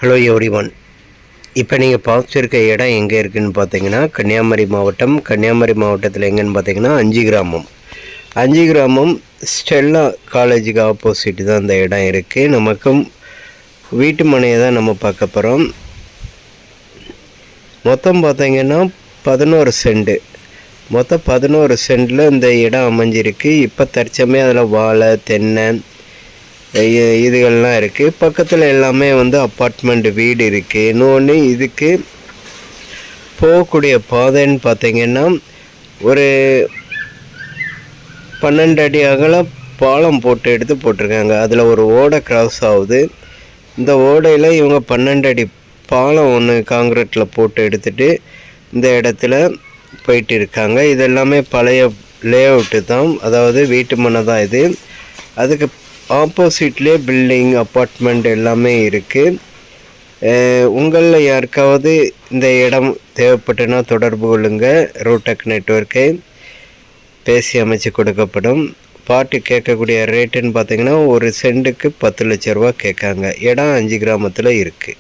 Hello everyone. இப்போ நீங்கள் பார்த்துருக்க இடம் எங்கே இருக்குதுன்னு பார்த்தீங்கன்னா கன்னியாகுமரி மாவட்டம். கன்னியாகுமரி மாவட்டத்தில் எங்கேன்னு பார்த்தீங்கன்னா 5 கிராமம். 5 கிராமம் ஸ்டெல்லா காலேஜுக்கு ஆப்போசிட் தான் இந்த இடம் இருக்குது. நமக்கும் வீட்டு மனையை தான் நம்ம பார்க்க போகிறோம். மொத்தம் பார்த்தீங்கன்னா 11 சென்ட். மொத்தம் 11 சென்டில் இந்த இடம் அமைஞ்சிருக்கு. இப்போ தற்சமயம் அதில் வாழை, தென்னை இதுகள்லாம் இருக்குது. பக்கத்தில் எல்லாமே அப்பார்ட்மெண்ட் வீடு இருக்குது. இன்னொன்று இதுக்கு போகக்கூடிய பாதைன்னு பார்த்தீங்கன்னா ஒரு 12 அடி அகலம் பாலம் போட்டிருக்காங்க. அதில் ஒரு ஓடை கிராஸ் ஆகுது. இந்த ஓடையில் இவங்க 12 அடி பாலம் ஒன்று காங்கிரீட்டில் போட்டு எடுத்துகிட்டு இந்த இடத்துல போயிட்டு இருக்காங்க. இதெல்லாமே பழைய லே அவுட்டு தான், அதாவது வீட்டு மனை தான் இது. அதுக்கு ஆப்போசிட்லேயே பில்டிங், அப்பார்ட்மெண்ட் எல்லாமே இருக்குது. உங்களில் யாருக்காவது இந்த இடம் தேவைப்பட்டுன்னா தொடர்பு கொள்ளுங்கள். ரூடெக் நெட்வொர்க்கை பேசி அமைச்சு கொடுக்கப்படும். பார்ட்டி கேட்கக்கூடிய ரேட்டுன்னு பார்த்தீங்கன்னா ஒரு சென்ட்டுக்கு 10 லட்ச ரூபா கேட்காங்க. இடம் 5 கிராமத்தில் இருக்குது.